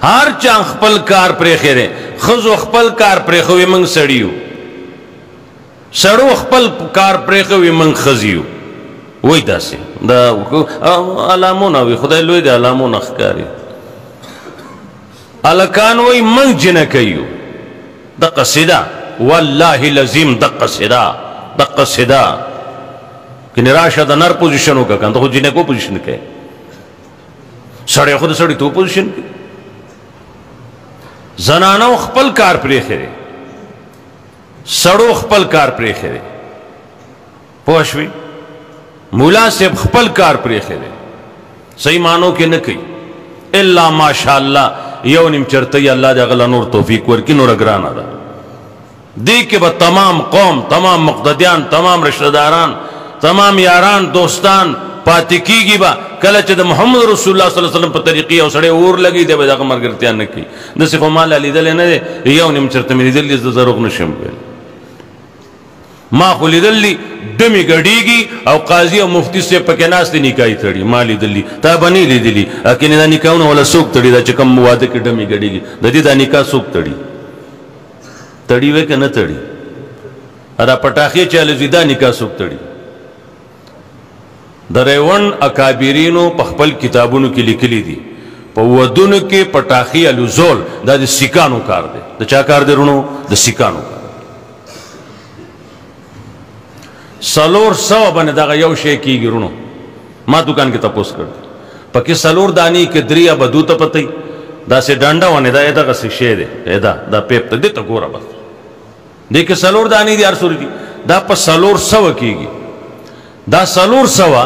هر چا خپل کار پرې خیره خزو خپل کار پرې خوې موږ سړیو سړو خپل کار پرې خوې موږ خزیو وای داسې دا علامونه وي خدای لوی دی علامونه ښکاري الکان وای موږ جنکیو د قصیده والله لازم د قصیده کنه راشه د نر پوزیشن وکړه کنه خو جنکو پوزیشن کې سړی خود سړی تو پوزیشن کې زنانو خپل کار پرې خره سړو خپل کار پرې خره پوښوي مولا صاحب خپل کار پرې خره صحیح مانو کې نه کوي الا ماشاءالله یو نیم چرته الله دې غل نور توفیق ورکړي نور ګرانه ده دې کې به تمام قوم تمام مقتدیان تمام رشتہ داران تمام یاران دوستان پاتې کیږي با کله چې د محمد رسول الله صلی الله علیه وسلم په طریقې او سړی اور لګي دی به دغه مرګرتیا نه کوي د صفه مال لیدل نه دی یو نیم چرته مې لیدل د زروغ نشم ویل ما خو لیدل دمي ګډيږي او قاضي او مفتي سے پکې ناست نکاح تړي ما لیدل تا بنې لیدلی اکه نه نکاحونه ولا سوق تړي دا چې کوم واده کې دمي ګډيږي د دې د نکاح سوق تړي وې کنه تړي اره پټاخي چاله زیدا نکاح سوق تړي د ریوان اکابرینو په خپل کتابونو کې لیکلي دي په ودونو کې پټاخي الوزول دا د سیکانو کار دی د چا کار دی رونو د سیکانو کار سلور سو باندې دا یو شی کیږي رونو ما دکان کې تاسو کړ پکې سلور دانی کې دریا بدو ته پتې دا سه ډانډا ونه دا دغه څه شی دی دا پیپ ته دته ګوره بس دې کې سلور دانی دي ارسوري دي دا په سلور سو کیږي دا سلور سوا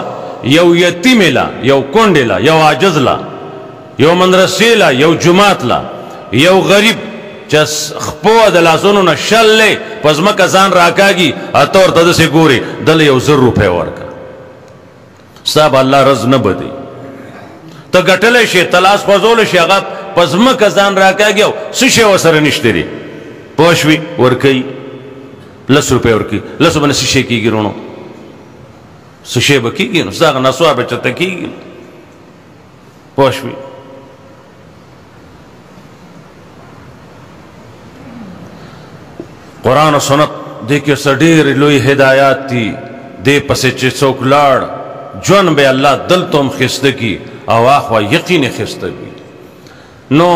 یو یتیم لا یو کونډه لا یو عاجز لا یو مدرسې لا یو جماعت لا یو غریب چې خپو د لاسونو نشلې پزما کزان راکاږي اتور ته سه ګوري دل یو 100 روپے ورکا صاحب الله رز نه بدی ته غټلې شي تلاش فزول شي هغه پزما کزان راکاږي او سشه وسره نشتري پوښوي ورکی 10 روپے ورکی 10 باندې سشه کیږي رونو سشه بکیږي نو څنګه نسوار به چته کیږي پوښوي قرآن و سنت دې کې سډیر لوی هدایات دي دې پسې چې څوک لاړ جون به الله دل تم خسته کی او اخوا یقین خسته کی نو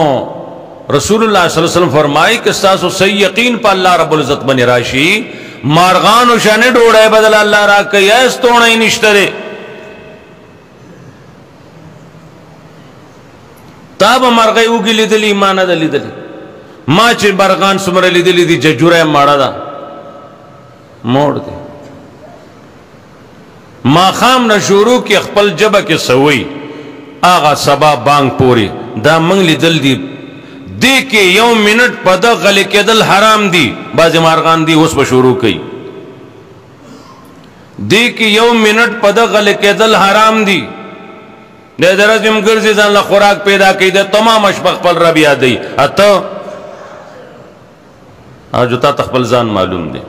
رسول الله صلی الله علیه وسلم فرمایي کہ تاسو صحیح یقین په الله رب العزت باندې راشي مارغان و شانه ډوړای بدل الله را کوي استونه نشتره تاب مرغې وګی لیدلی ایمان ده لیدلی ما چې برغان سمره لیدلی دي ججوره ماړه ده موړ دي ما خام نه شروع کې خپل جبه کې سوي آغا سبا بانګ پوری دا منګ لیدل دي دې کې یو منټ په د غل کېدل حرام دي باز مارغان دي اوس به شروع کړي دې کې یو منټ په د غل کېدل حرام دي د درځم ګرځي ځان له خوراک پیدا کړي د تمام اشبخ خپل رب یادي اته جو تا تخپل ځان معلوم دي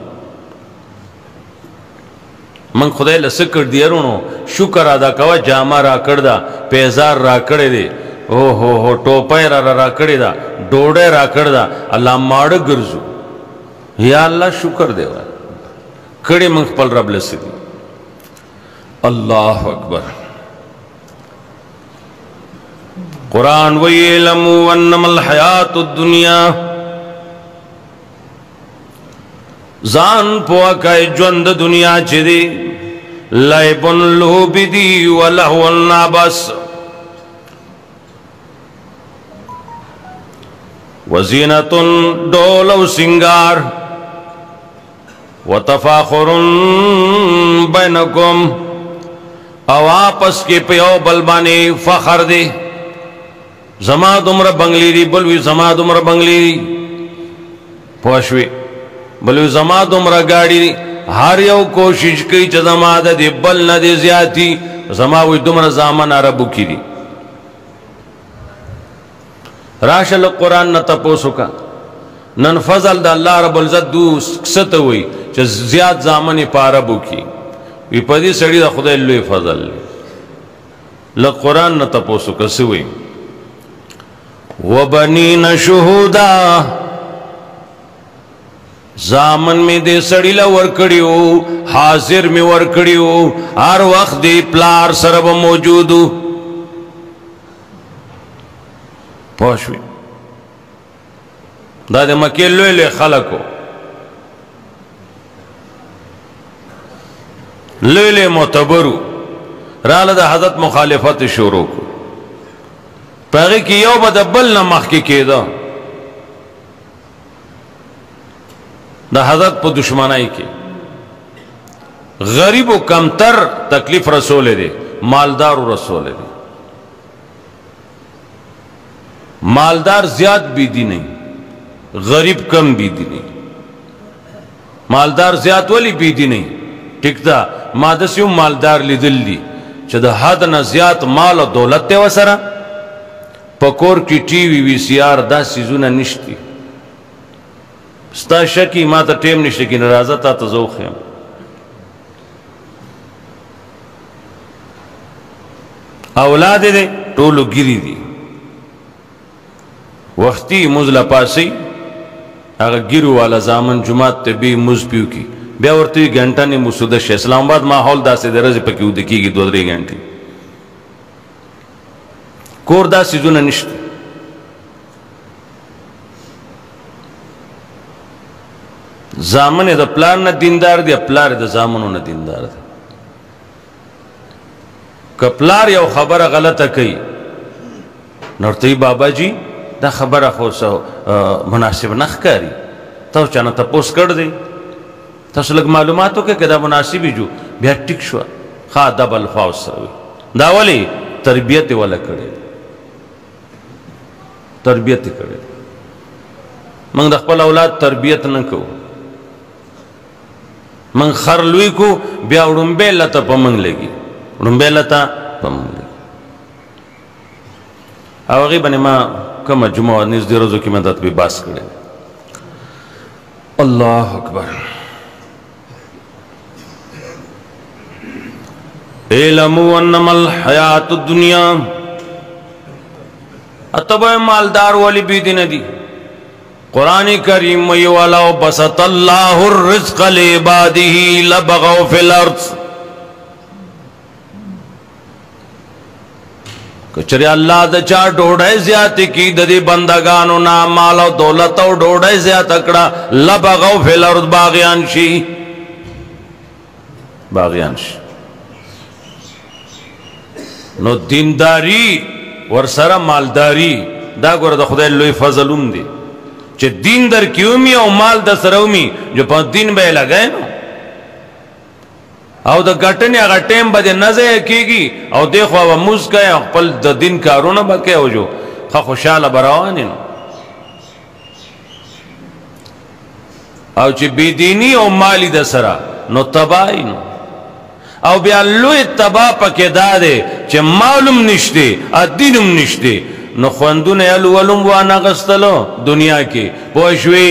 من خدای له سکر دیرونو شکر ادا کوا جامه را کړدا پیزار را کړی دي او هو ټوپای را کړی دا ډوډۍ را کړدا الله ماړه ګرځو یا الله شکر دی وای کړي من خپل رب لسی الله اکبر قرآن ویلم انما الحیات الدنیا ځان پوکای ژوند دنیا چې دی لعب لهو دی ولهو النابس وزینت ډول او سنگار وتفاخر بینکم او آپس کې په یو بل باندې فخر دی زما دومره بنگلی دی بلوی زما دومره بنگلی دی پوښوي بلوی زما دومره گاڑی دی هر یو کوشش کوي چې زما د دې بل نه دی زیاتی زما وي دومره زامن عربو کې دي راشل قرآن نه تپوسو کا نن فضل د الله رب العزت دو ست وي چې زیات زامن په عربو کې وي په دې سړي د خدای لوی فضل له قرآن نه تپوسو کا سوي व बनीन शुहुदा जामन में दे सड़ीला वर्कड़ियो हाजिर में वर्कड़ियो हर वक्त दे प्लार सरब मौजूद पहुंचवी दादे मके लोले खलको लोले मोतबरू राल दा हजरत मुखालिफत शुरू को पैगे की यो बदबल न मख के दा हजरत पर दुश्मनाई के गरीब व कमतर तकलीफ रसोले दे मालदार रसोले दे मालदार ज्यादा बीदी नहीं गरीब कम बीदी नहीं मालदार ज्यादा वाली बीदी नहीं टिकता मादस्यु मालदार ली दिल्ली चद हद न ज्यादा माल और दौलत ते वसरा पकोर की टीवी वीसीआर 10 सीजूना निश्ती स्ता शकी मा तो टेम निश्ते की नाराजा था तो ज़ौक़ है औलाद दे टोलो गिरी दी वक्ती मुजला पासी अगर गिरू वाला जामन जुमात ते भी मुज पियो की बेवरती घंटा ने मुसुदश इस्लामाबाद माहौल दासे दरज पकी उदकी की 2-3 घंटे कोरदा सीजुना निश्ते जामन द प्लार न दीनदार दे प्लार द जामनो न दीनदार दे कपलार यो खबर गलत कई नरती बाबा जी दा खबर खो सो मुनासिब नखकारी तो चाना तपोस कर दे तसलग मालूमात के कदा मुनासिब जो बिया टिक शो खा दबल फाउस दावली तरबियत वाला करे तरबियत करे मंग दखपल औलाद तरबियत न को मंग खरलुई को बिया उड़ुम्बे लता पमंग लेगी उड़ुम्बे लता पमंग लेगी आवागी बने माँ कम जुमा निज दे रोजों की मदद भी बास करे अल्लाह अकबर इल्मु अन्नमल हयातुद दुनिया अतब मालदार वाली बीदी नदी कुरानी करीम में वाला बसतल्लाहुर रिज़्क़ लिइबादिही लबगौ फिल अर्ज़ कचरे अल्लाह द चा डोड़े ज्यादा की ददी बंदगानो ना मालो दौलत और डोड़े ज्यादा तकड़ा लबगौ फिल अर्ज़ बागियांशी बागियांशी नो दीनदारी वर्सरा मालदारी दा गोर द खुदाई लोई फजलुम दे चे दीन दर क्योंमी और माल दसरौमी जो 5 दिन बे लगाए नो और द घटने अगर टेम बदे नजर कीगी और देखो अब मुझ गए पल द दिन कारो ना बके हो जो खा खुशाल बरावानी नो और चे बेदीनी और माली दसरा नो तबाही नो और ब्या लोई तबा पके दादे चे मालूम निश्ते अदीनुम निश्ते नो खंदू ने अलुवलुम वाना गस्तलो दुनिया की पोशवी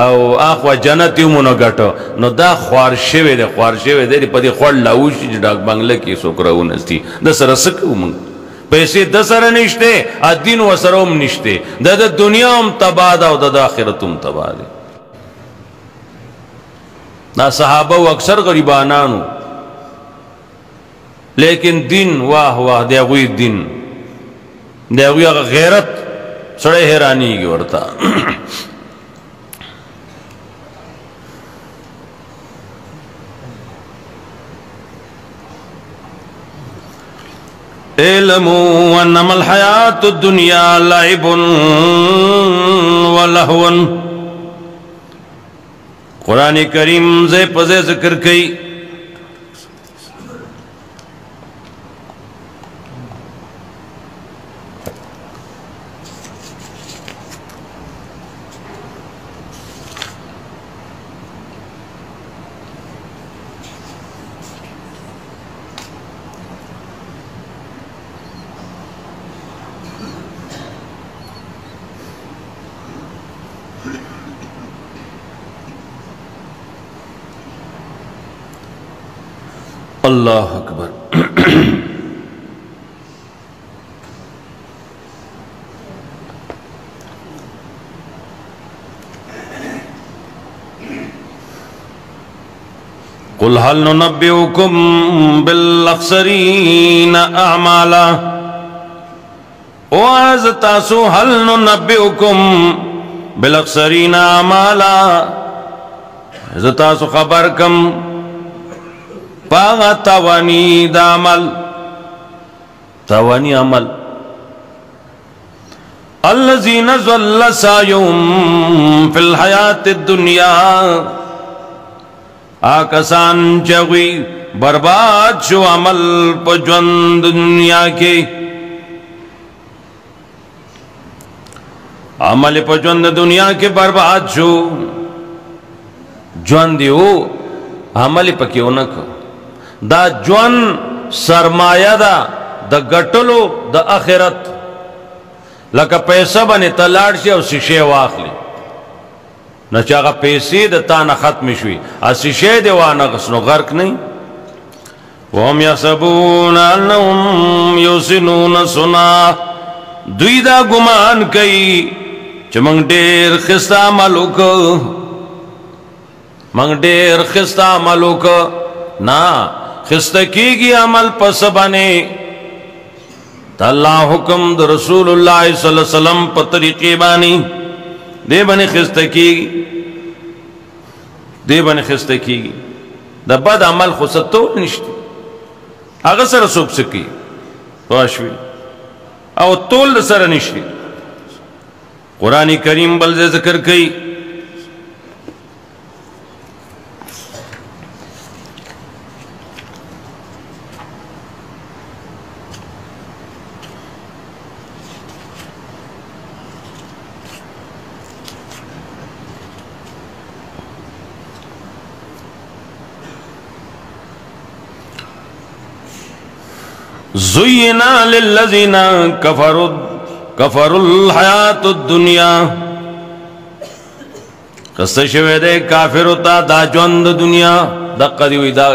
और आखवा जन्नती मुनो गटो नो दा ख्वारशेवे दे पदी ख्वार लाउशी डाक बंगले की सोकराऊ नस्ती दसरा सकू मंग पैसे दसरा निश्ते अदीन वसरोम निश्ते द दुनिया हम तबादा और द आखिरतुम तबादे ना सहाबा अक्सर गरीबानानु लेकिन दिन वाह वाह देगुई दिन देगुई गैरत सड़े हैरानी की वर्ता इल्मु अन्नमल हयातुद दुनिया लाइबुन व लहवन कुरान करीम से पजे जिक्र कई अल्लाह अकबर कुल हल नुनब्बिउकुम बिल-अख्सरीन अअमाला, ओ आज तासु हल नुनब्बिउकुम बिल-अख्सरीन अअमाला, तासु खबर कम पागा तावानी दामल, तावानी अमल, अल्लज़ीना ज़ल्ल सायुहुम फिल हयातिद दुनिया, आकसान चगुई बर्बाद शो अमल पजवंद दुनिया के, अमल पजवंद दुनिया के बर्बाद शो ज्वन दियो अमल पक्यो न को दा ज्वन सरमाया दा द गटलो द आखिरत लका पैसा बने तलाड़ से और शीशे वाखली न चागा पैसे द ताना खत्म शुई आ शीशे देवाना कसनो गर्क नहीं। वहम यसबून अन्नहुम युसिनून सुना, दुईदा गुमान कई चमंग डेर खिस्ता मलुक, मंग डेर खिस्ता मलुक ना खिस्त की अमल पस बने तल्ला हुक्म द रसूलुल्लाह सल्लल्लाहु अलैहि वसल्लम पर तरीके बानी दे बने खिस्त की, दे बने खिस्त की द बद अमल खुसतो निश्चित अगर सर सूप सकी तो अश्वी और तोल सर निश्चित कुरानी करीम बल से जिक्र कई ज़ुय्यिना लिल्लज़ीना कफ़रुल हयातुद दुनिया, कस्से शवे दे काफिर होता दा ज्वंद दुनिया दा कदी हुई दा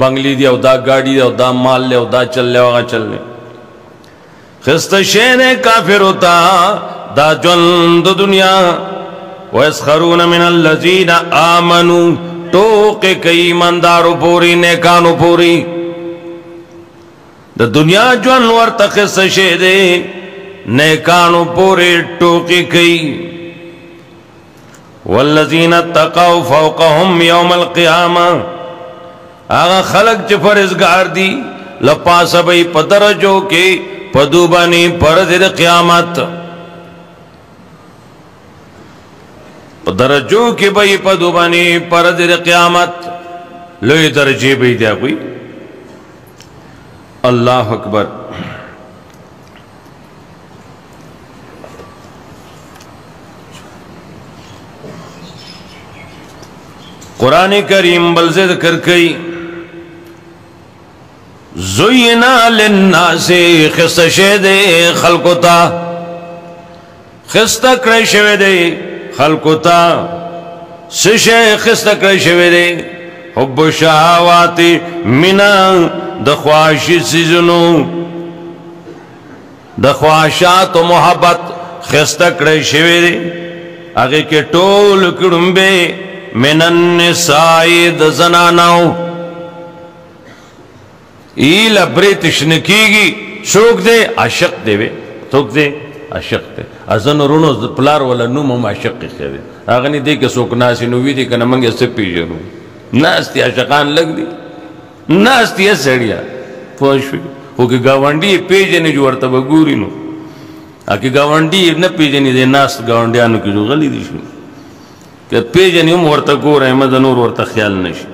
बंगली दिया दा गाड़ी दिया दा माल ले दा चल ले वगा चल ले, कस्से शे काफिर होता दा ज्वंद दुनिया। वयस्खरून मिनल लज़ीना आमनू, टोके कई ईमानदारों पूरी नेकानों पूरी द दुनिया ज्वन वर तक सशे दे नेकानों पूरे टोके कई। वल्लज़ीना तक़ौ फ़ौक़हुम यौमल क़ियामा, आगा खलक च फरिज़गार दी लपास बई पदरजो के पदुबनी परदिर क़यामत, पदरजो के बई पदुबनी परदिर क़यामत, लोई दर्जे बई दिया कोई। अल्लाह अकबर। कुरान करीम बल से जिक्र कई ज़ुय्यिना लिन्नासी खिस्ता दे खल्कुता, खिस्ता करे शवे दे खल्कुता सिशे खिस्ता करे शवे दे हुब्बु शहावाती मिना द ख्वाहिशी सीजनो द ख्वाहिशात व मोहब्बत खिस्ता करे शवे दे आगे के टोल कुड़ुम्बे मिनन निसाई द जनानाओ ईल ब्रिटिशन कीगी शोक दे आशक देवे थोक दे आशक दे अजन रुनो प्लार वाला नु मम आशक के दे आगनी दे के सोक नासी नु वी दे कना मंगे से पीजनु नास्ती आशकान लग दी नास्ती सड़िया पोश हो के गावंडी पेजने जो वर्त बगूरी नु आके गावंडी न पेजनी दे नास गावंडियानु की जो गली दी के पेजनी वर्त को रहमत नूर वर्त ख्याल नशी।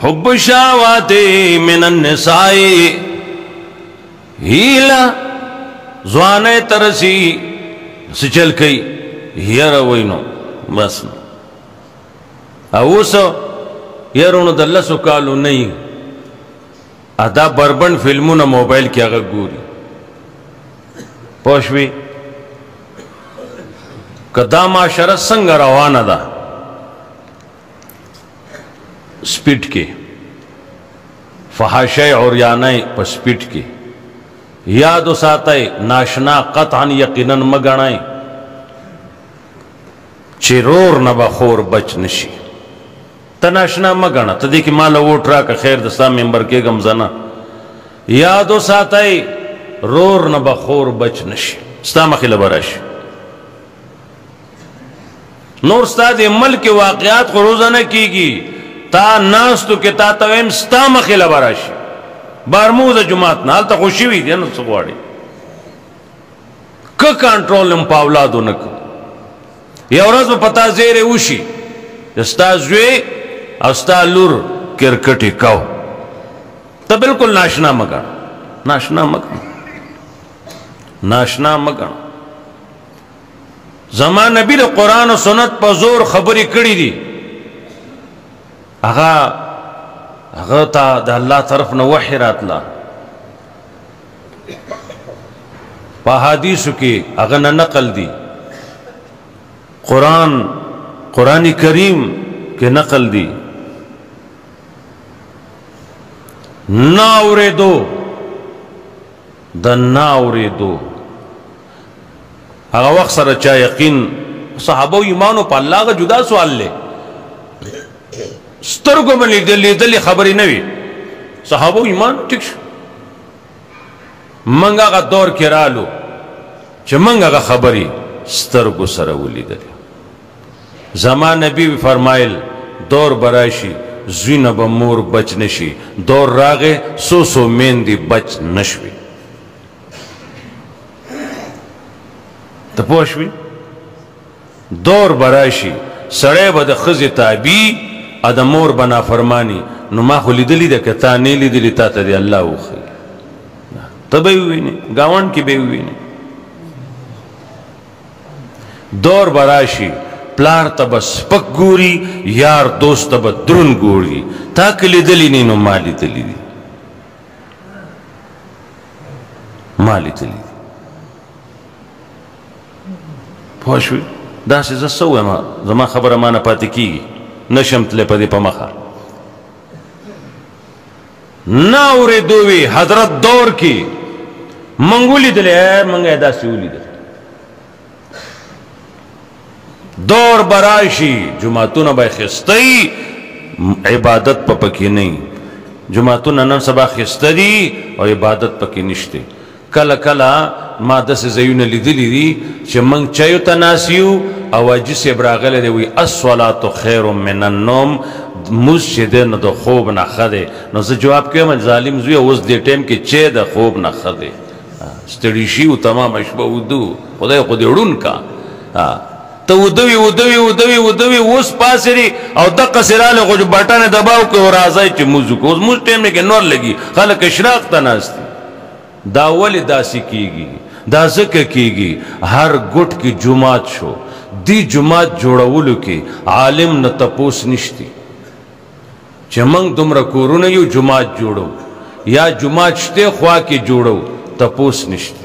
हुब्बु शहावाते मिनन निसाई हीला ज़्वाने तरसी सिचल कई हियर वहीनो बस अवसो हियर दल्ला सुकालू नहीं अदा बर्बन फिल्मों न मोबाइल क्या गुरी पोशवी कदामा शरत संग रवाना दा स्पीड के फहाशे और यानाए पर स्पीड के याद उसाते नाशना कतन यकीनन मगणाए चिरोर न बखोर बच नशी تناشنا مگانا تدی کی مالا ووٹ را که خیر دستا ممبر کے گم زنا یادو ساتای رور نبخور بچ نشی ستا مخی لبراش نور ستا دی ملک واقعات کو روزانہ کی گی تا ناستو که تا تویم ستا مخی لبراش بارموز جماعت نا حالتا خوشی وی دی نا سگواری که کنٹرول نم پاولادو نکو یا ورځ په پتا زیره وشي ستا زوی او ستا لور کرکټي کاو ته بالکل ناشنا مګا ناشنا مګا زمان نبی د قرآن او سنت په زور خبرې کړې دي هغه ته د الله طرف نه وحی راتله په حدیثو کې هغه نه نقل دي قرآن کریم کے نقل دی ناورے دو ناورے دو اگر وقت سر چا یقین صحابہ ایمانو پا اللہ کا جدا سوال لے سترگو من لیدلی خبری نوی صحابہ ایمان ٹھیک شو منگا کا دور کرالو چا منگا کا خبری سترگو سر ولی دلی زمان نبی فرمائل دور برائشی زوین با مور بچ نشی دور راغے سو میندی بچ نشوی تا پوشوی دور برائشی سڑے با دا خز تابی ادا مور بنا فرمانی نو ما خو لیدلی دا کتا نیلی دلی تا تا دی اللہ اوخی تا بیوی نی گاوان کی بیوی نی دور برائشی پلار تب سپک گوری یار دوست تب درن گوری تا کلی دلی نینو مالی دلی دی پوشوی دا سی زسو اما زمان خبر امانا پاتی کی نشم تلے پا دی پا مخا ناوری دوی حضرت دور کی منگولی دلی منگای دا سیولی دلی دور برائشی جماعتون با خستی عبادت پا پکی نہیں جماعتون نن سبا خستی دی اور عبادت پکی نشتی کلا ما دس زیون لیدلی دی چه منگ چایو تناسیو اواجی براغل دی وی الصلاة خیر من النوم موز چه دی نا دا خوب نا خده نو سے جواب کیا من ظالم زوی اوز دی ٹیم که چه دا خوب نا خده ستریشی و تمام اشبه دو خدای خودی رون کا تو ودوی اوس پاسری او دقا سراله خو بٹان دباو که و رازای چه موزو که موز ٹیم میں که نور لگی خلق اشراق تناستی دا ولی داسی کیگی دا ذکر کیگی ہر گٹ کی جماعت شو دی جماعت جوڑاولو کی عالم نتپوس نشتی چه منگ دمرا کورون یو جماعت جوڑو یا جماعت شتے خواہ کی جوڑو تپوس نشتی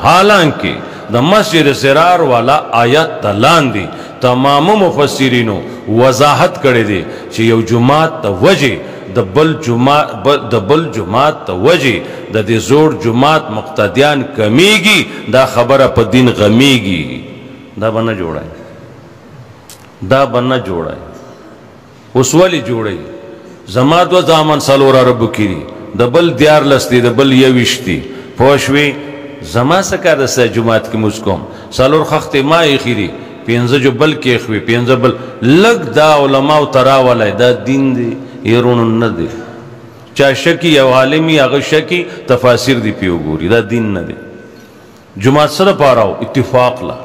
حالانکہ دا مسجد سرار والا آیات تلان دی تمام مفسرینو وضاحت کرے دی چی یو جماعت تا وجہ دا بل جماعت تا وجہ دا دی زور جماعت مقتدیان کمیگی دا خبر پا دین غمیگی دا بنا جوڑائی اس والی جوڑائی زماد و زامن سالورا رب کری دا بل دیار لستی دا بل یوشتی پوشوی زما سکا دستا جماعت کی مجکوم سالور خخت ما ایخیری پینزا جو بل کی اخوی پینزا بل لگ دا علماء تراوالا دا دین دی ایرون ندی چاہ شکی یا عالمی اگر شکی تفاسیر دی پیو گوری دا دین ندی جماعت سر پاراو اتفاق لا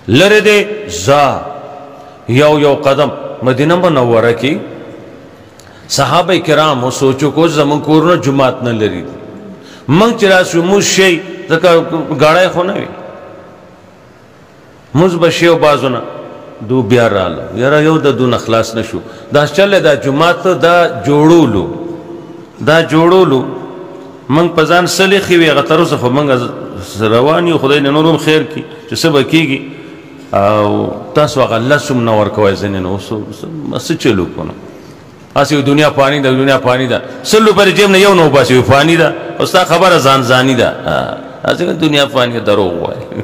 لرے دے زا یو قدم مدینہ منورہ کی صحابہ کرام سوچو کو زمان کورنا جماعت نہ لری دی منگ چراسو موز شی دکا گاڑای خونوی موز بشیو بازونا دو بیار رالا یارا یو دا دون اخلاص نشو دا چلے دا جماعت دا جوڑولو منگ پزان سلی خیوی غطرو صفا منگ روانی خدای نورم خیر کی چو سبا کی گی تاسو اگا اللہ سم نور کوای زنینو اسی چلو کنا اسی دنیا پانی دا سلو پر جیب نے یو نو باسی پانی دا استا خبر زانی دا اسی دنیا پانی دروغ ہوئے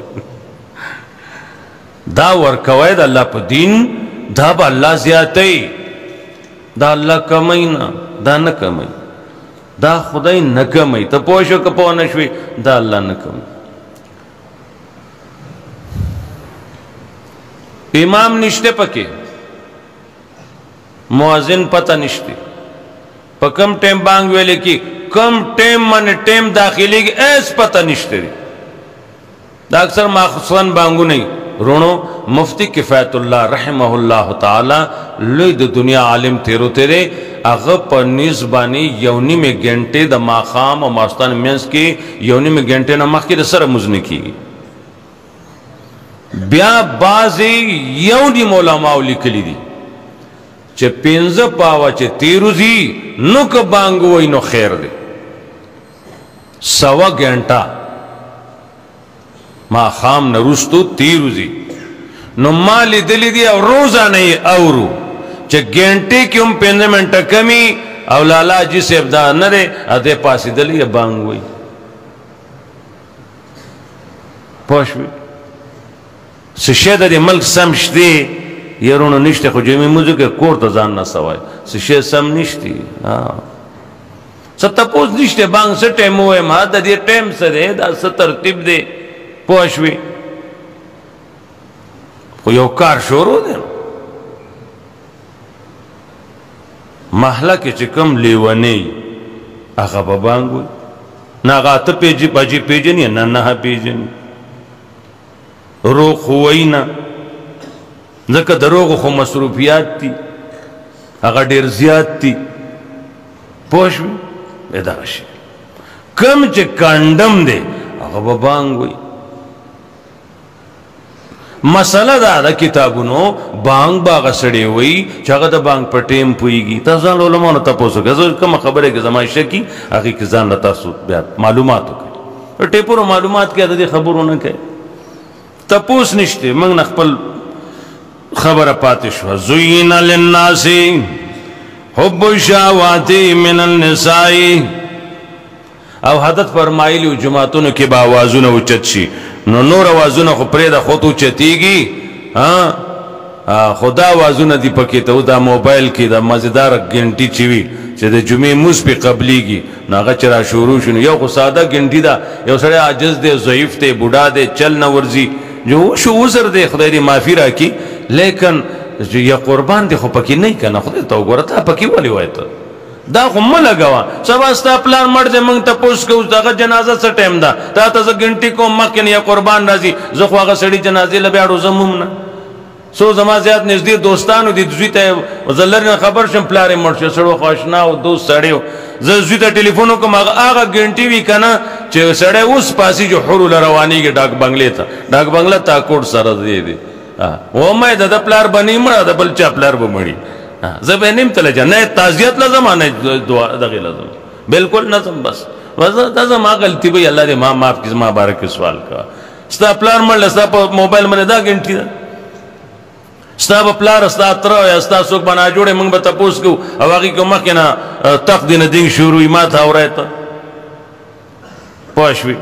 دا ورکوائے دا اللہ پا دین دا با اللہ زیادتی دا اللہ کمی نا دا نکمی دا خدای نکمی تا پوشو کپو نشوی دا اللہ نکمی امام نشتے پکے مؤذن پتہ نشتے پا کم ٹیم بانگ ویلے کی کم ٹیم من ٹیم داخلی کی ایس پتہ نشتے دی دا اکثر ماخصان بانگو نہیں رونو مفتی کفایت اللہ رحمہ اللہ تعالی لوی دا دنیا عالم تیرو تیرے اغب پر نزبانی یونی میں گھنٹے دا ماخام و ماستان مینس کی یونی میں گھنٹے نمخ کی دا سر مزنی کی گی بیا بازی یونی مولاماو لکلی دی چه پینز پاوا چه تیرو زی نو که بانگوئی نو خیر دی سوا گھنٹا ما خام نرستو تیرو زی نو مالی دلی دی او روزا نئی اورو چه گھنٹے کی ام 5 منٹا کمی او لالا جیسے ابدا نرے ادھے پاسی دلی بانگوئی پوشوی سشید دی ملک سمشتی یرونو نشتی خو جمی موزو که کور تا زان نسوائی سشید سم نشتی ستا پوز نشتی بانگ سا ٹیم ہوئے ما دا دی ٹیم سا دے دا سا ترتیب دے پوشوی خو یو کار شورو دے محلہ کے چکم لیوانی آقا با بانگوئی نا غاتا پیجی باجی پیجنی نا نها پیجنی روغ خوئی نا ذکر دروغ خو مصروفیات تی اگر دیر زیاد تی پوشوی اداشی کم چه کانڈم دے اگر با بانگوئی مسئلہ دا کتابونو بانگ باغ سڑے ہوئی چاگہ دا بانگ پر ٹیم پوئی گی تا زان علماء نے تپوسو کہ کم خبر ہے کہ زمائشہ کی آخی کی زان لتا بیات معلوماتو کہ ٹیپورو معلومات کیا دا دی خبرو نہ کہ تپوس نشتے منگ نخپل خبر پاتشو زوین للناسی حب الشاواتی من النسائی او حدت فرمائیلی جماعتونو کی با آوازونو اچت شی نو نور آوازونو خو پرید خود اچتی گی خدا آوازونو دی پکیتو دا موبایل کی دا مزیدار گنٹی چیوی چه دا جمعی موز پی قبلی گی ناغا چرا شروع شنو یو خو ساده گنٹی دا یو سڑے عاجز دے ضعیف دے بوڑا دے چل نورزی جو شو عذر دے خدای دی معافی را کی لیکن یا قربان دی خو پکی نہیں کنا خدای تو گورا تا پکی والی ہوئی تا دا خو ملگوا سبا ستا پلان مرد منگ تا پوس که اس دا جنازہ سا ٹیم دا تا تا سا گنٹی کو مکن یا قربان رازی زخو آگا سڑی جنازی لبیارو زمومنا سو زمان زیاد نزدی دوستانو دی دوی تا زلرین خبر شم پلار مرشی سڑو خواشناو دوست سڑیو زوی تا ٹیلیفونو کم آگا گنٹی وی کنا چه سڑے اس پاسی جو حرول روانی کے ڈاک بنگلے تا ڈاک بنگلہ تا کوٹ سر دے دے ومائی دا پلار بنی مرا دا بلچا پلار بمڑی زبے نیم تلے جا نئے تازیت لازم آنے دغی لازم بلکل نظم بس نظم آگلتی بھئی اللہ دے ماں معاف کس ماں بارک سوال کا ستا پلار مر لستا پا موبائل منے دا گنٹی دا ستا پا پلار ستا ترہ یا ستا سوک بنا جوڑے منگ بتا پوس کو اواقی کو مکینا تق دین دنگ شروعی ما تھا ہو رہے تا پوشوی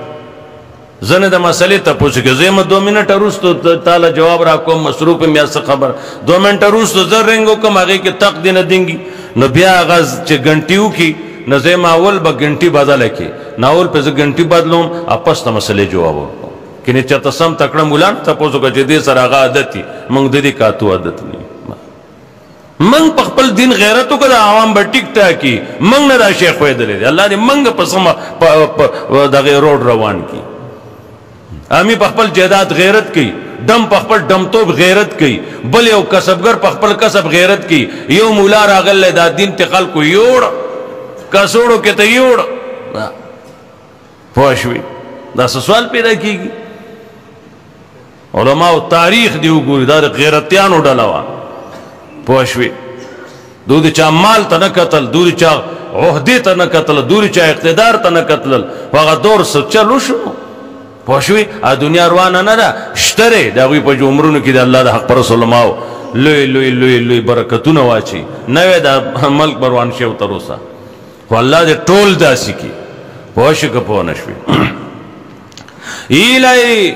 زن دا مسئلے تا پوچھے کہ زیم 2 منٹ روز تو تالا جواب راکو مصروف میاس خبر 2 منٹ روز تو زر رنگو کم آگے کہ تق دین دنگی نو بیا آغاز چے گھنٹیو کی نو زیم اول با گھنٹی بادا لکے نا اول پہ گھنٹی بدلوم اپس تا مسئلے جواب راکو کنی چاہتا سم تکڑا مولان تا پوچھو کہ دے سر آغا عادتی منگ دے کاتو عادت نہیں منگ پخپل دین غیرتو کدا عوام با ٹک تا کی منگ ندا شیخ وید لے دے اللہ نے منگ پسم دا روڈ روان کی آمی پخپل جہداد غیرت کی دم پخپل دمتوب غیرت کی بل یو کسبگر پخپل کسب غیرت کی یو مولا راغل لے دا دین تقل کو یوڑ کسوڑو کتا یوڑ پوشوی دا سوال پیدا کی گی علماء تاریخ دیو گوری دا غیرتیانو ڈالوا پوشوی دو دی چا مال تا نکتل دو دی چا عہدی تا نکتل دو دی چا اقتدار تا نکتل وغا دور سا چلو شنو پوشوی دنیا روانا ندا شتره دا غوی پا جو عمرونو کی دا اللہ دا حق پر رسول ماو لوی لوی لوی لوی برکتو نواچی نوی دا ملک بروان شیو تروسا خو اللہ دے ٹول دا سکی پوشی که پونشوی ایلائی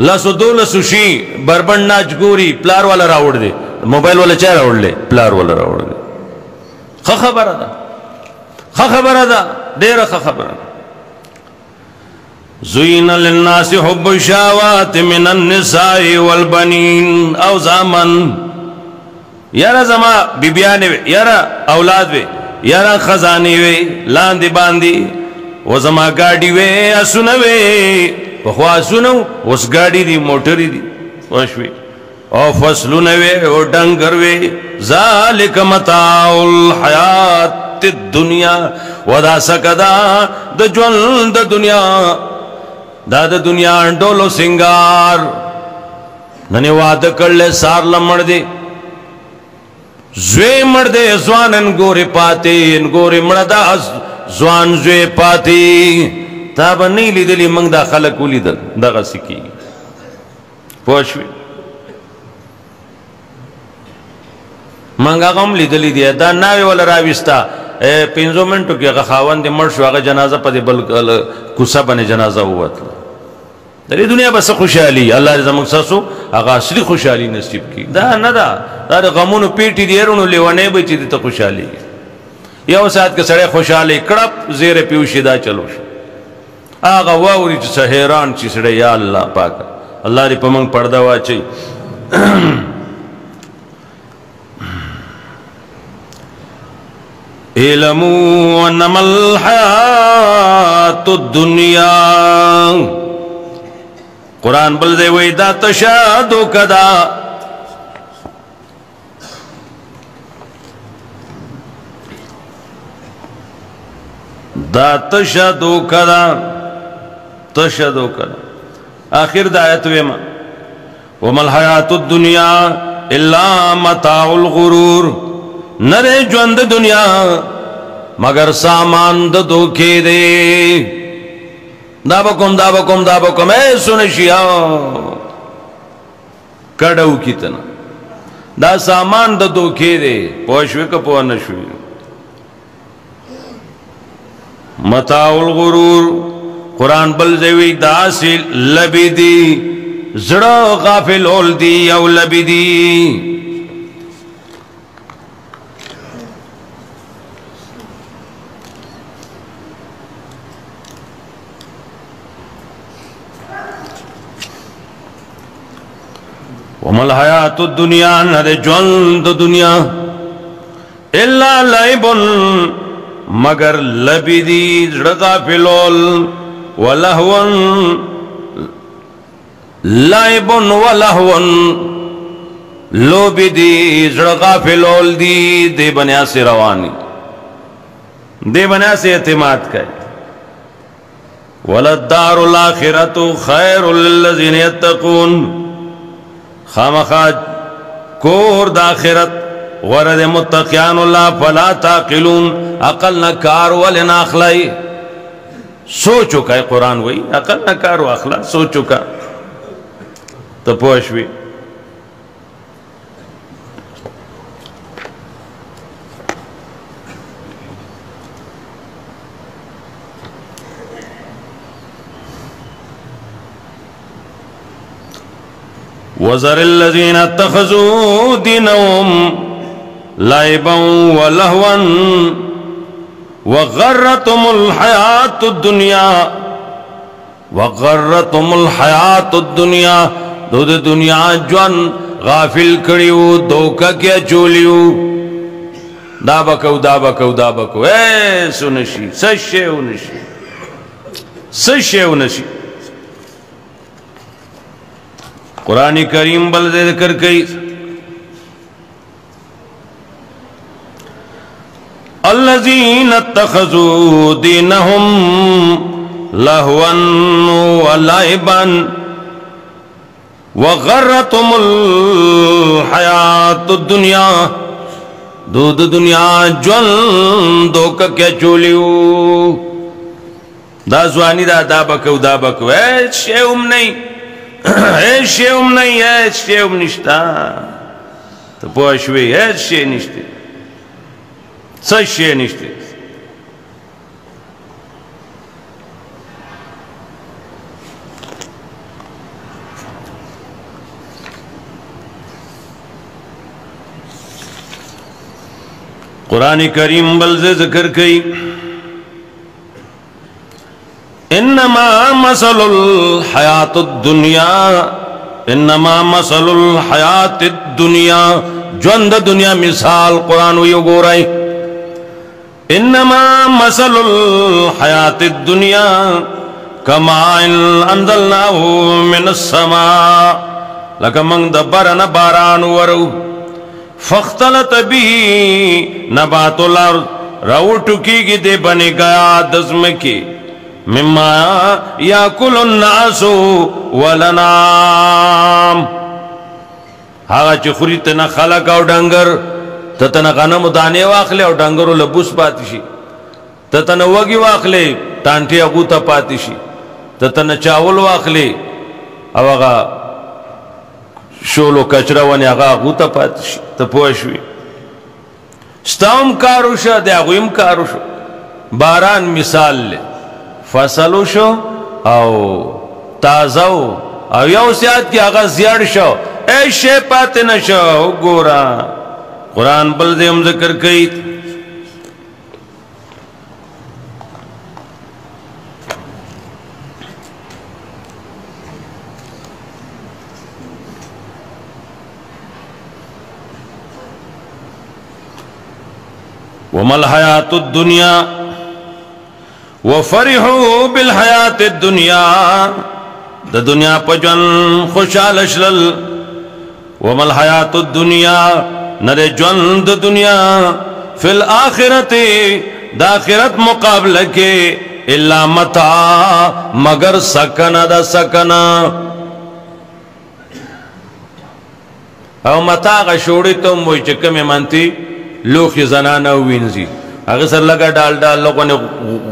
लसो दो लसो शी बरबन नाच गोरी प्लार वाला रावड़ दे मोबाइल वाला चाहे रावड़ ले प्लार वाला रावड़ दे खबर दा देर खबर ज़ुय्यिन लिन्नासि हुब्बु शहावाति मिनन निसाइ वल बनीन औ ज़ामन यारा जमा बिबियाने वे यारा औलाद वे यारा खजाने वे लांदी बांदी वो जमा गाड़ी वे असुन वे बखवा सुनो उस गाड़ी दी मोटरी दी वशवी और फसलुन वे और डंगर वे ज़ालिक मताउल हयात दुनिया वदा सकदा द ज्वल द दुनिया दाद दुनिया डोलो सिंगार नने वाद कर ले सार लमड़ दे ज़्वे मड़ दे ज़्वानन गोरे पाते इन गोरे मड़दा ज़्वान ज़्वे पाते ताब नहीं लीदली मंग दा खलक लीदल दगा सिकी पोशवी मंगा गम लीदली दिया दा नावे वाला राविस्ता 5 मिनटों के खावन दे मर शुआ जनाजा पदे बल कुसा बने जनाजा हुआ था दरी दुनिया बस खुशहाली अल्लाह जमक ससो आगा असली खुशहाली नसीब की दा न दा दार गमुन पीटी देरुनु लेवने बची दी तो खुशहाली या साथ के सड़े खुशहाली कड़प जेर पीउशिदा चलो आगा वाउरी च हैरान ची सड़े या अल्लाह पाक अल्लाह री पमंग पर्दा वाची इल्मु अन्नमल हयातुद दुनिया कुरान बल दे वही दा तशादु कदा दा तशादु कदा आखिर दायत वेमा वमल हयातुद दुनिया इल्ला मताउल गुरूर नरे ज्वंद दुनिया मगर सामान द धोखे दे दाबकुम ऐ सुनशिया कड़ऊ की तना दा सामान द धोखे दे पोशवे का पो नशवी मताउल गुरूर कुरान बल जेवी दासी लबिदी जड़ो गाफिल ओल दी औ लबिदी वमल हयातुद दुनिया नरे ज्वंद दुनिया इल्ला लाइबुन मगर लबिदी गाफिलोल वलहवन लाइबुन वलहवन लोबिदी गाफिलोल दी दे बनिया से रवानी दे बनिया से एतिमाद का वलद्दारुल आखिरतु खैरुल लिल्लज़ीना यत्तक़ून खामखाज कोर दाखिरत वरद मुत्तक़ियानुल्लाह फला ताक़िलून अकल न कार वल न अखलाई सो चुका है कुरान वही अकल न कार व अखला सो चुका तो पोशवी वज़रिल्लज़ीना इत्तख़ज़ू दीनहुम लाइबन व लहवन वग़र्रतहुमुल हयातुद दुनिया दूध दुनिया जन गाफिल कड़ियो धोखा क्या चोलियो दाबको ए सुनशी सशे उनशी कुरान करीम बल जिक्र कई अल्लज़ीना इत्तख़ज़ू दीनहुम लहवन व लाइबन व गर्रतहुमुल हयातुद दुनिया दूध दुनिया ज्वल धोखा क्या चोलियो दाजवानी दाबको ए शेउम नहीं शेम नहीं है शेम निष्ठा तो पोशवे है शे निष्ठे सशे निष्ठे कुरान करीम बल से जिक्र कई इन्नमा मसलुल हयातुद दुनिया, इन्नमा मसलुल हयातिद दुनिया, ज्वंद दुनिया मिसाल कुरान यो गोराई इन्नमा मसलुल हयातिद दुनिया कमाइन अंजलनाहु मिनस समा लकमंग दबरन बारान वरु फख्तलत बिही नबातुल अर्द राउटुकी की दे बने गया दज़्म की मिम्मा याकुलुन नासु वलनाम हागा ची खुरी तना खलक और डंगर ततना गनम दाने वाखले और डंगरो लबूस पातिशी ततना वगी वाखले टांटी अगूता पातिशी ततना चावल वाखले अवगा शोलो कचरा वने आगा अगूता पातिशी तपोशवी स्ताम कारुशा द्यागुम कारुशो बारान मिसाल ले फसलु शो आओ ताजाओ और यो सियात की आगा जियाड़ शो ऐशे पाते न शो गोरा कुरान बल दे हम जिक्र कई वमल हयातुद दुनिया वफरिहू बिल हयातिद दुनिया, द दुनिया पजन खुशाल शल वमल हयातुद दुनिया नरे ज्वंद दुनिया फिल आखिरते दाखिरत मुकाबले के इल्ला मता मगर सकना दा सकना और मता का छोड़ी तो मुझे कम मानती लोग जनाना विंजी अगर सर लगा डाल डाल लोगों ने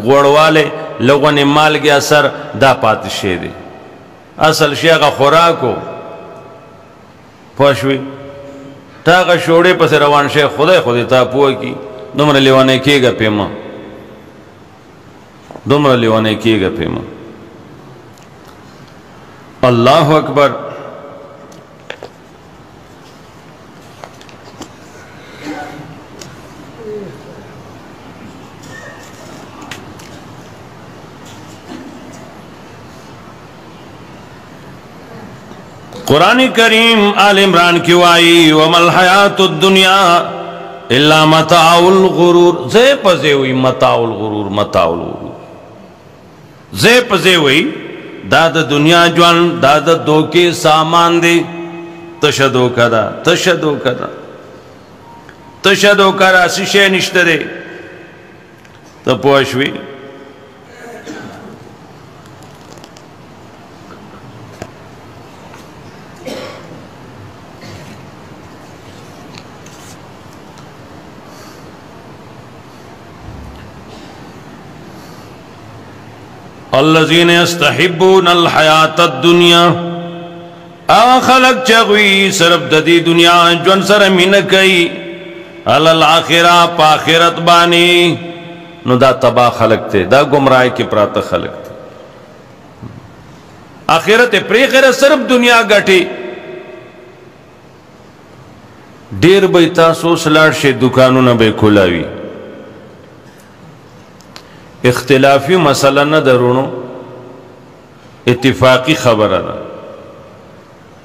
गोड़वाले लोगों ने माल गया सर दा पात शेदे असल शेया का खुराक हो पशवी ता का छोड़े पसे रवान शेख खुदा खुदे ता पुआ की दुमर लेवाने किएगा पेमा दुमर लेवाने किएगा पेमा अल्लाह अकबर। कुरान करीम आल इमरान की वाई वमल हयातुद दुनिया इल्ला मताउल गुरूर जे पजे हुई मताउल गुरूर मताउल गुरूर जे पजे हुई दाद दुनिया ज्वान दाद दो के सामान दे तशदो कदा तशदो कदा तशदो करा शिशे निश्तरे तो पोशवी अल्लज़ीन यस्तहिब्बून अल हयातद दुनिया आ खलक चगवी सरब ददी दुनिया जन सर मिन कई अल आखिरा पाखिरत बानी नु दा तबा खलक थे दा गुमराह के प्रात खलक थे आखिरत प्रेखिर सरब दुनिया गठी डेर बैता सोसलाट से दुकानों न बे खुलावी इख्तिलाफी मसला न दरुणो इत्तिफाकी खबर अदा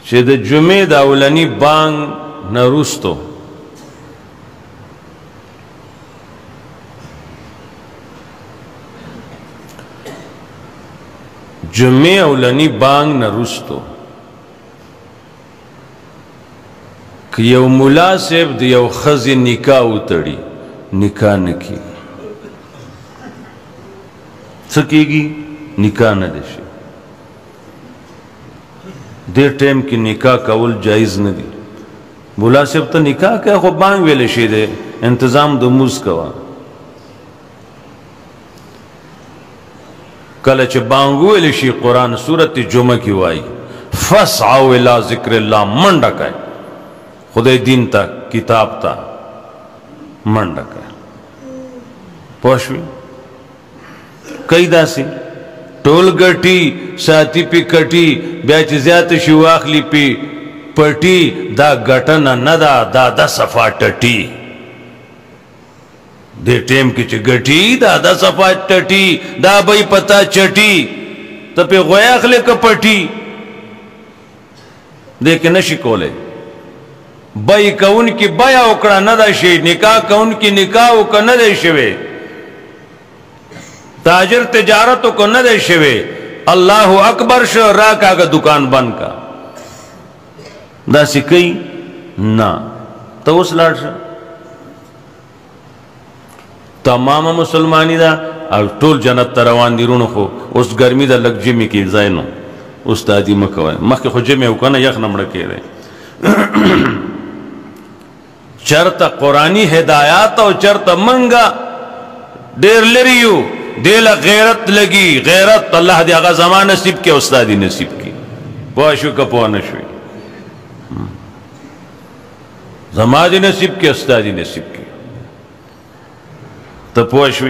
शेद जुमे दाउलनी बांग नरुस्तो जुमे अवलनी बांग नरुस्तो कि यौ मुला सेब यौ खज़ी निकाह उतड़ी निकाह न की सकेगी निकाह न देशे देर टाइम की निकाह कौल जायज न दी बुला से तो निकाह क्या खो बांग वेले शेदे इंतजाम दो मुज कवा कल च बांगू वेले शी कुरान सूरत जुमा की वाई फसआउ इला जिक्रिल्लाह मंडा का खुदे दिन तक किताब ता मंडा का पोशवी कई दासी टोल गटी साथी पी कटी ब्याच ज्यात शिवाखली पी पटी दा गटन नदा दा दा सफा टटी दे टेम की चे गटी दा सफा टटी दा बई पता चटी तो पे गोयाखले का पटी देख नशी कोले बई कौन की बया उकड़ा न दे निकाह कौन की निकाह का न दे शिवे ताजर तिजारत को न दे शिवे अल्लाह अकबर शो रा का दुकान बंद का दासी कई ना तो उस लाड़ से तमाम मुसलमानी दा और टोल जन्नत तरवान दिरुन हो उस गर्मी दा लग जिमी की जाइनो उस दादी मकवा मख खुजे में उकना यख नमड़ के रहे चरता कुरानी हिदायत और चरता मंगा देर लरियो देला गैरत लगी गैरत अल्लाह दे आगा जमान नसीब के उस्तादी नसीब की पोशु का पोनशु जमादी नसीब के उस्तादी नसीब की तो पोशु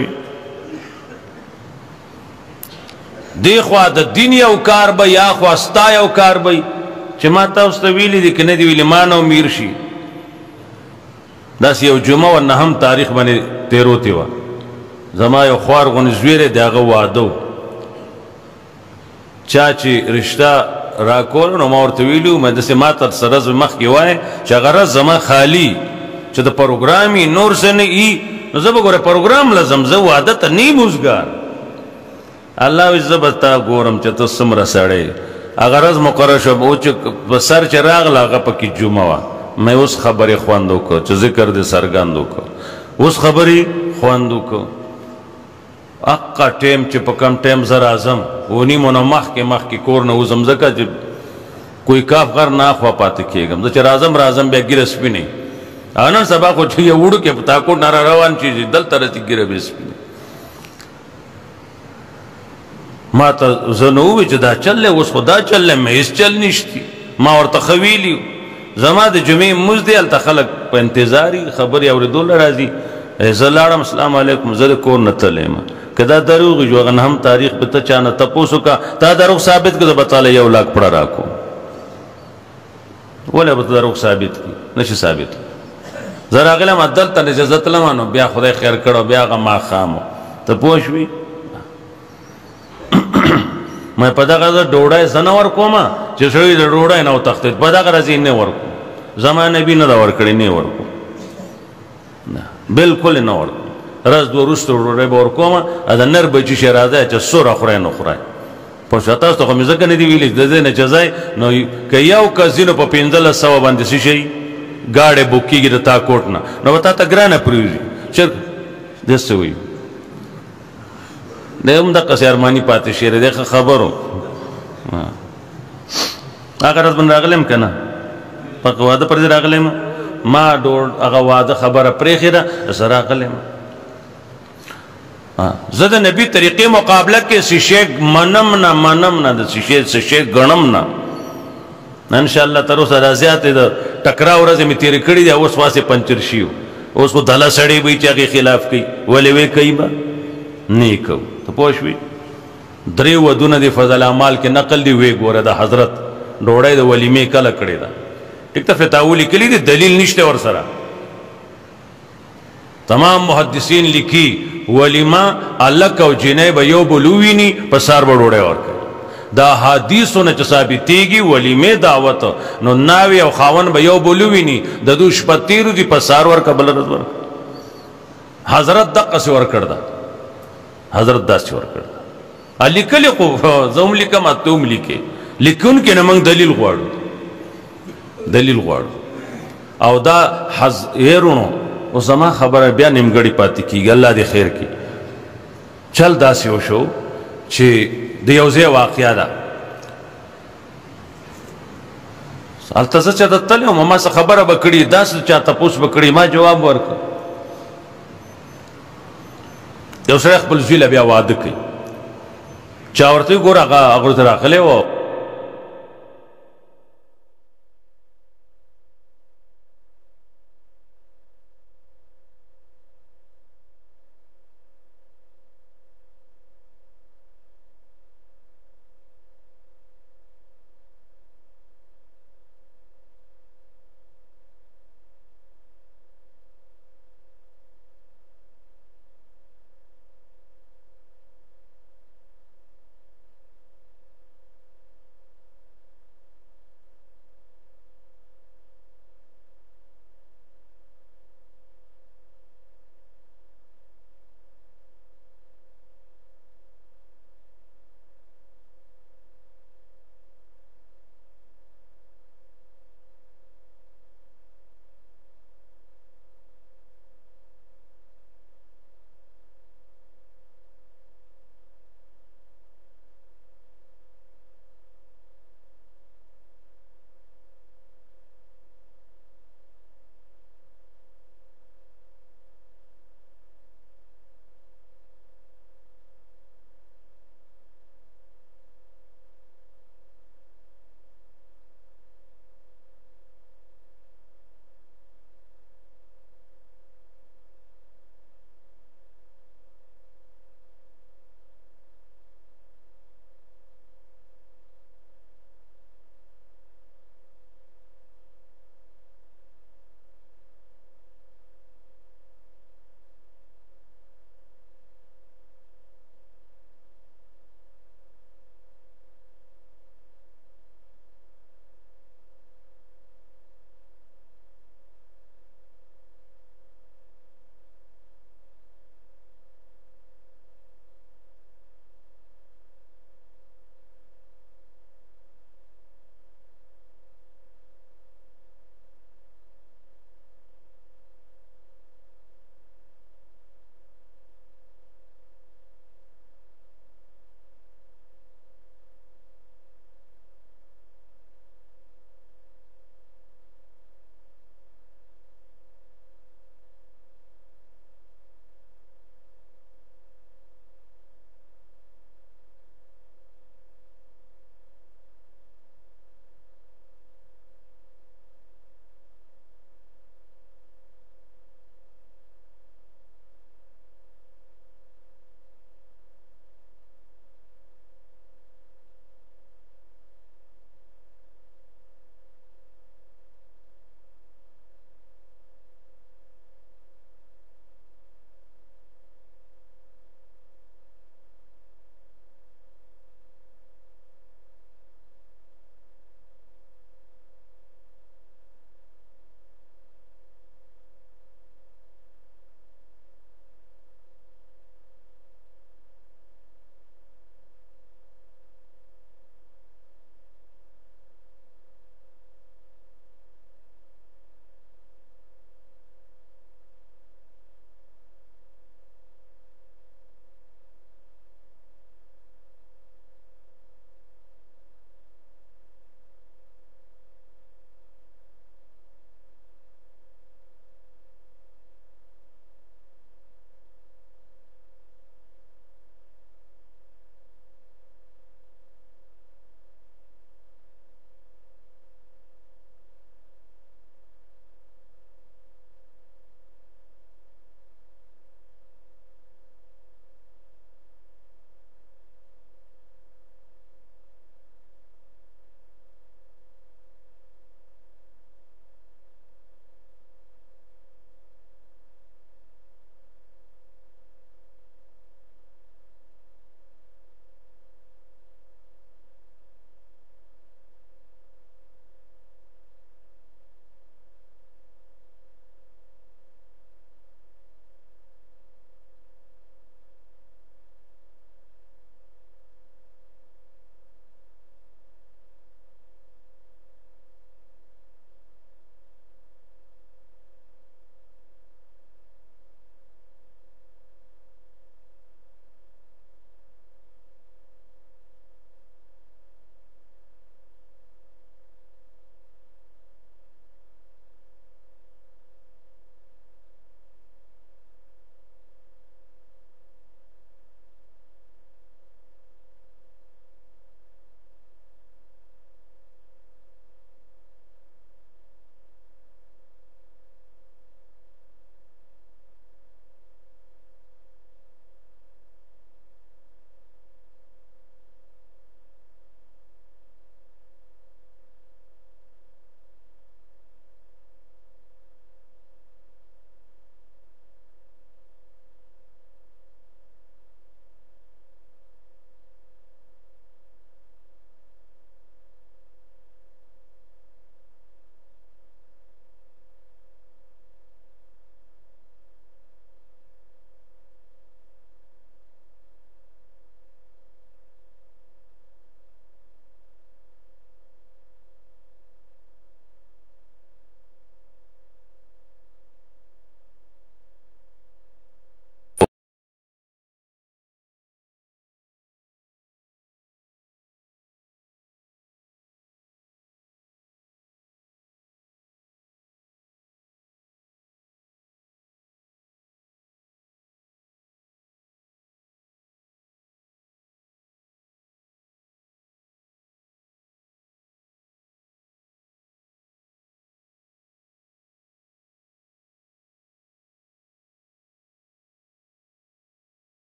देखवा द दुनिया उकार बई आखवा स्ताया उकार बई चमाता उस्तवीली दी कने दी विली मानव मीरशी दास यौ जुमा व नहम तारीख बने 13 तेवा जमा यो ख्वार गुन ज्वेरे दागा वादो चाची रिश्ता राकोल नो मार तवीलू मैं जैसे मातर सरज मख की वाए चगरज जमा खाली च द प्रोग्रामी नूर से ने ई जब गोरे प्रोग्राम लजम ज वादत नी मुजगार अल्लाह इज्जबता गोरम च तो समरा सड़े अगरज मुकर्रर शब ओ सर चराग लागा पकी जुमावा मैं उस खबरे ख्वांदो को च जिक्र दे सरगंदो को उस खबरी ख्वांदो को अक्का टेम च पकम टेम जर आजम उनी मोना मख के कोर न उजम जका ज कोई काफ कर ना ख्वा पाते किएगम ज राजम राजम बे गिरस भी नहीं आनंद सभा को ये उड़ के ताको नारा रवान चीज दल तरह ची गिरे बेस भी माता जनो विच दा चल उस खुदा चल मैं इस चल निश्ती मां और तखवीली जमा दे जुमे मुजदे अल तखलक पे इंतजारी खबर और दो राजी जलाड़म अस्सलाम वालेकुम जद को नतलेम कदा दरूग जो अगन हम तारीख बता चाना तपोसु का ता दरूग साबित के बता ले यौ लाख पड़ा राखो बोले बता दरूग साबित की नशी साबित जरा अगला मदल तने इज्जत लमानो ब्या खुदा खैर करो ब्या मा खामो तपोशवी मैं पता कर डोड़ा जनावर कोमा चिसड़ी डोड़ा ना तख्ते पता कर ने वर्को जमाने भी न दवर कड़ी ने वर्को बिल्कुल न वर्को रस दो रुस्त डोड़े बोर कोमा अद नर बची शरादा च सोरा खराय न खराय पछता तो हम जगह दी विली दे ने चजाय नो कयाव कजिनो प 1500 बांधे शिशे गाड़े बुकी की ता कोटना न बता ता ग्राना प्रूजी चल देसे हुई देम द कसरमानी पाते शेर देख खबर हो अगर बन रागलेम कना पकवाद पर रागलेम मा डोर अगवाद खबर प्रेखिरा सरागलेम जद नबी तरीके मुकाबला के शीशे मनम ना शीशे गणम ना इंशाअल्लाह तरोस राजियात टकराव रज में तेरे कड़ी दिया उस वासे पंचर शिव उसको धला सड़ी भी चाहे खिलाफ की वले वे कई बा नहीं कहू तो पोशवी द्रे वदुन दे फजल अमाल के नकल दी वे गोरे दा हजरत डोड़े द वली में कल कड़े दा ठीक तो फताउली के लिए दलील निश्ते और सरा तमाम मुहद्दिसीन लिखी वलीमा अल्लाह का जिने बयो बुलूवीनी पसार बड़ोड़े और दा हादीसों ने चसाबी तेगी वलीमे दावत नो नावे और खावन बयो बुलूवीनी ददुश पतीरु दी पसारवर का बलरदवर हजरत दक्का से वर करदा हजरत दास से वर करदा अलिकले को जम लिखा मा तुम लिखे लिखुन के नमंग दलील गवाड़ो और दा हज एरुनो उस जमा खबर बया निमगड़ी पाती की अल्लाह दे खैर की चल दासी शो छे दियोजे वाकया दा अल्तजा चा दत्तले ममा से खबर बकड़ी दास चा तपूस बकड़ी मा जवाब वर्क यो सरे खपल जिला बिया वाद की चावरती गोरा अगर राखले वो